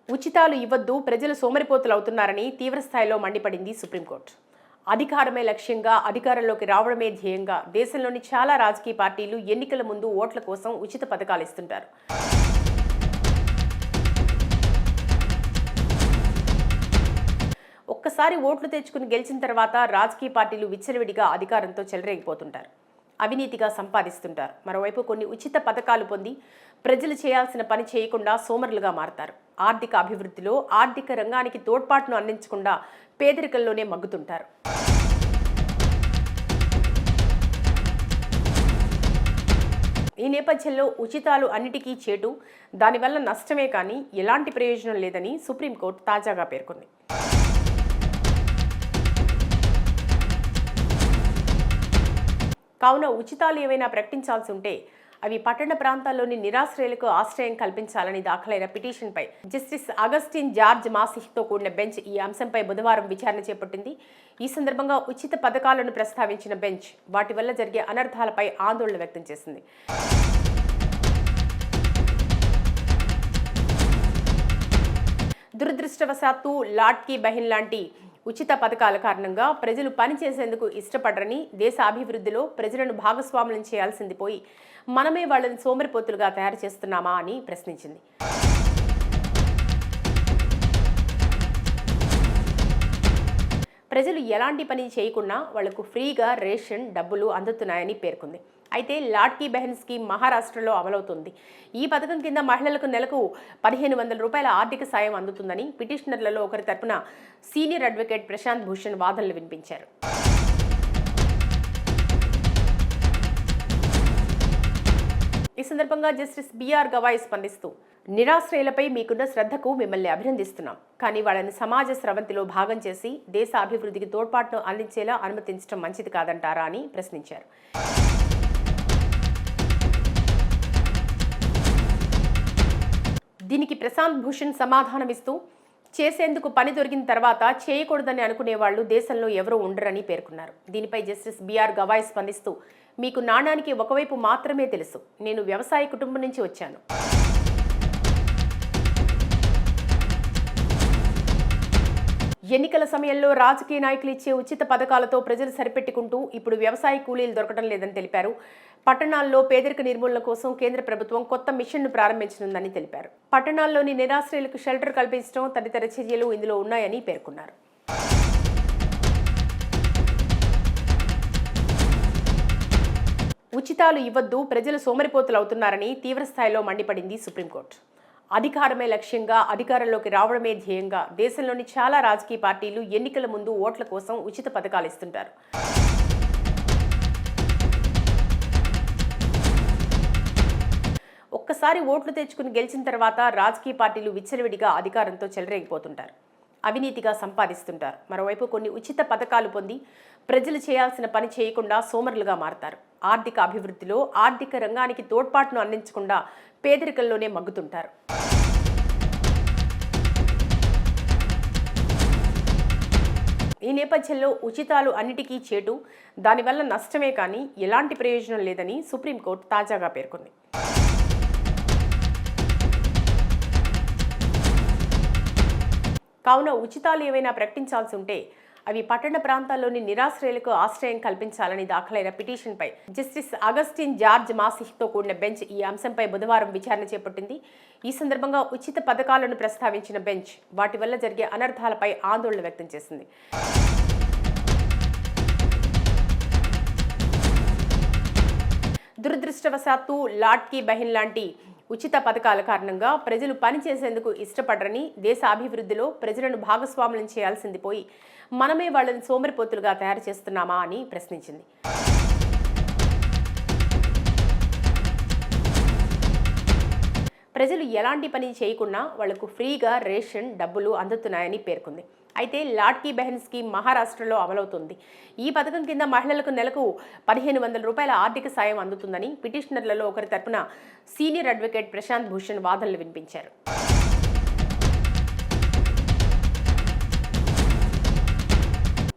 ఉచితాలు ఇవ్వద్దు, ప్రజలు సోమరిపోతులవుతున్నారని తీవ్రస్థాయిలో మండిపడింది సుప్రీంకోర్టు. అధికారమే లక్ష్యంగా, అధికారంలోకి రావడమే ధ్యేయంగా దేశంలోని చాలా రాజకీయ పార్టీలు ఎన్నికల ముందు ఓట్ల కోసం ఉచిత పథకాలు ఇస్తుంటారు. ఒక్కసారి ఓట్లు తెచ్చుకుని గెలిచిన తర్వాత రాజకీయ పార్టీలు విచ్చలవిడిగా అధికారంతో చెలరేగిపోతుంటారు, అవినీతిగా సంపాదిస్తుంటారు. మరోవైపు కొన్ని ఉచిత పథకాలు పొంది ప్రజలు చేయాల్సిన పని చేయకుండా సోమరులుగా మారతారు. ఆర్థిక అభివృద్ధిలో, ఆర్థిక రంగానికి తోడ్పాటును అందించకుండా పేదరికంలోనే మగ్గుతుంటారు. ఈ నేపథ్యంలో ఉచితాలు అన్నిటికీ చేటు, దానివల్ల నష్టమే కానీ ఎలాంటి ప్రయోజనం లేదని సుప్రీంకోర్టు తాజాగా పేర్కొంది. కావున ఉచితాలు ఏవైనా ప్రకటించాల్సి ఉంటే అవి పట్టణ ప్రాంతాల్లోని నిరాశ్రయులకు ఆశ్రయం కల్పించాలని దాఖలైన పిటిషన్పై జస్టిస్ అగస్టిన్ జార్జ్ మాసిహ్తో కూడిన బెంచ్ ఈ అంశంపై బుధవారం విచారణ చేపట్టింది. ఈ సందర్భంగా ఉచిత పథకాలను ప్రస్తావించిన బెంచ్ వాటి వల్ల జరిగే అనర్థాలపై ఆందోళన వ్యక్తం చేసింది. దురదృష్టవశాత్తు లాట్ కీ బహన్ లాంటి ఉచిత పథకాల కారణంగా ప్రజలు పనిచేసేందుకు ఇష్టపడరని, దేశ అభివృద్ధిలో ప్రజలను భాగస్వాములను చేయాల్సింది పోయి మనమే వాళ్ళని సోమరిపోతులుగా తయారు చేస్తున్నామా అని ప్రశ్నించింది. ప్రజలు ఎలాంటి పని చేయకుండా వాళ్లకు ఫ్రీగా రేషన్ డబ్బులు అందుతున్నాయని పేర్కొంది. అయితే లాట్ కీ బహన్ స్కీమ్ మహారాష్ట్రలో అమలవుతుంది. ఈ పథకం కింద మహిళలకు నెలకు 1500 రూపాయల ఆర్థిక సాయం అందుతుందని పిటిషనర్లలో ఒకరి తరపున సీనియర్ అడ్వకేట్ ప్రశాంత్ భూషణ్ వాదనలు వినిపించారు. ఈ సందర్భంగా జస్టిస్ బిఆర్ గవాయ్ స్పందిస్తూ, నిరాశ్రయులపై మీకున్న శ్రద్ధకు మిమ్మల్ని అభినందిస్తున్నాం. కానీ వాళ్ళని సమాజ స్రవంతిలో భాగం చేసి దేశ అభివృద్ధికి తోడ్పాటును అందించేలా అనుమతించడం మంచిది కాదంటారా అని ప్రశ్నించారు. దీనికి ప్రశాంత్ భూషణ్ సమాధానమిస్తూ, చేసేందుకు పని దొరికిన తర్వాత చేయకూడదని అనుకునే వాళ్ళు దేశంలో ఎవరూ ఉండరని పేర్కొన్నారు. దీనిపై జస్టిస్ బిఆర్ గవాయ్ స్పందిస్తూ, మీకు నాణానికి ఒకవైపు మాత్రమే తెలుసు. నేను వ్యవసాయ కుటుంబం నుంచి వచ్చాను. ఎన్నికల సమయంలో రాజకీయ నాయకులు ఇచ్చే ఉచిత పథకాలతో ప్రజలు సరిపెట్టుకుంటూ ఇప్పుడు వ్యవసాయ కూలీలు దొరకడం లేదని తెలిపారు. పట్టణాల్లో పేదరిక నిర్మూలన కోసం కేంద్ర ప్రభుత్వం కొత్త మిషన్ను ప్రారంభించనుందని తెలిపారు. పట్టణాల్లోని నిరాశ్రయులకు షెల్టర్ కల్పించడం తదితర చర్యలు ఇందులో ఉన్నాయని పేర్కొన్నారు. ఉచితాలు ఇవ్వద్దు, ప్రజలు సోమరిపోతులవుతున్నారని తీవ్రస్థాయిలో మండిపడింది సుప్రీంకోర్టు. అధికారమే లక్ష్యంగా, అధికారంలోకి రావడమే ధ్యేయంగా దేశంలోని చాలా రాజకీయ పార్టీలు ఎన్నికల ముందు ఓట్ల కోసం ఉచిత పథకాలు ఇస్తుంటారు. ఒక్కసారి ఓట్లు తెచ్చుకుని గెలిచిన తర్వాత రాజకీయ పార్టీలు విచ్చలవిడిగా అధికారంతో చెలరేగిపోతుంటారు, అవినీతిగా సంపాదిస్తుంటారు. మరోవైపు కొన్ని ఉచిత పథకాలు పొంది ప్రజలు చేయాల్సిన పని చేయకుండా సోమరులుగా మారతారు. ఆర్థిక అభివృద్ధిలో, ఆర్థిక రంగానికి తోడ్పాటును అందించకుండా పేదరికంలోనే మగ్గుతుంటారు. ఈ నేపథ్యంలో ఉచితాలు అన్నిటికీ చేటు, దానివల్ల నష్టమే కానీ ఎలాంటి ప్రయోజనం లేదని సుప్రీంకోర్టు తాజాగా పేర్కొంది. కావున ఉచితాలు ఏవైనా ప్రకటించాల్సి ఉంటే అవి పట్టణ ప్రాంతాల్లోని నిరాశ్రయులకు ఆశ్రయం కల్పించాలని దాఖలైన పిటిషన్పై జస్టిస్ అగస్టిన్ జార్జ్ మాసిహ్తో కూడిన బెంచ్ ఈ అంశంపై బుధవారం విచారణ చేపట్టింది. ఈ సందర్భంగా ఉచిత పథకాలను ప్రస్తావించిన బెంచ్ వాటి వల్ల జరిగే అనర్థాలపై ఆందోళన వ్యక్తం చేసింది. దురదృష్టవశాత్తు లాట్ కీ బహన్ లాంటి ఉచిత పథకాల కారణంగా ప్రజలు పనిచేసేందుకు ఇష్టపడరని, దేశ అభివృద్ధిలో ప్రజలను భాగస్వాములను చేయాల్సింది పోయి మనమే వాళ్ళని సోమరిపోతులుగా తయారు చేస్తున్నామా అని ప్రశ్నించింది. ప్రజలు ఎలాంటి పని చేయకుండా వాళ్లకు ఫ్రీగా రేషన్ డబ్బులు అందుతున్నాయని పేర్కొంది. అయితే లాట్ కీ బహన్ స్కీమ్ మహారాష్ట్రలో అమలవుతుంది. ఈ పథకం కింద మహిళలకు నెలకు 1500 రూపాయల ఆర్థిక సాయం అందుతుందని పిటిషనర్లలో ఒకరి తరపున సీనియర్ అడ్వకేట్ ప్రశాంత్ భూషణ్ వాదనలు వినిపించారు.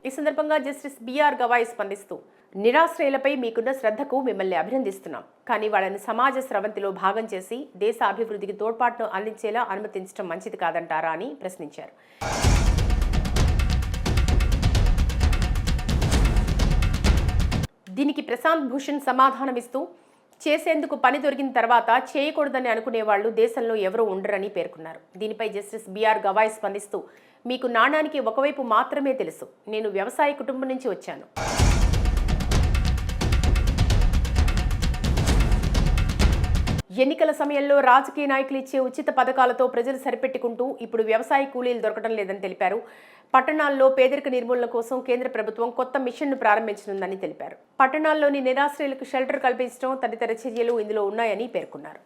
ఈ సందర్భంగా జస్టిస్ బిఆర్ గవాయ్ స్పందిస్తూ నిరాశ్రయులపై మీకున్న శ్రద్ధకు మిమ్మల్ని అభినందిస్తున్నాం. కానీ వాళ్ళని సమాజ స్రవంతిలో భాగం చేసి దేశ అభివృద్ధికి తోడ్పాటును అందించేలా అనుమతించడం మంచిది కాదంటారా అని ప్రశ్నించారు. దీనికి ప్రశాంత్ భూషణ్ సమాధానమిస్తూ చేసేందుకు పని దొరికిన తర్వాత చేయకూడదని అనుకునే వాళ్ళు దేశంలో ఎవరూ ఉండరని పేర్కొన్నారు. దీనిపై జస్టిస్ బిఆర్ గవాయ్ స్పందిస్తూ మీకు నాణానికి ఒకవైపు మాత్రమే తెలుసు. నేను వ్యవసాయ కుటుంబం నుంచి వచ్చాను. ఎన్నికల సమయంలో రాజకీయ నాయకులు ఇచ్చే ఉచిత పథకాలతో ప్రజలు సరిపెట్టుకుంటూ ఇప్పుడు వ్యవసాయ కూలీలు దొరకడం లేదని తెలిపారు. పట్టణాల్లో పేదరిక నిర్మూలన కోసం కేంద్ర ప్రభుత్వం కొత్త మిషన్ను ప్రారంభించనుందని తెలిపారు. పట్టణాల్లోని నిరాశ్రయులకు షెల్టర్ కల్పించడం తదితర చర్యలు ఇందులో ఉన్నాయని పేర్కొన్నారు.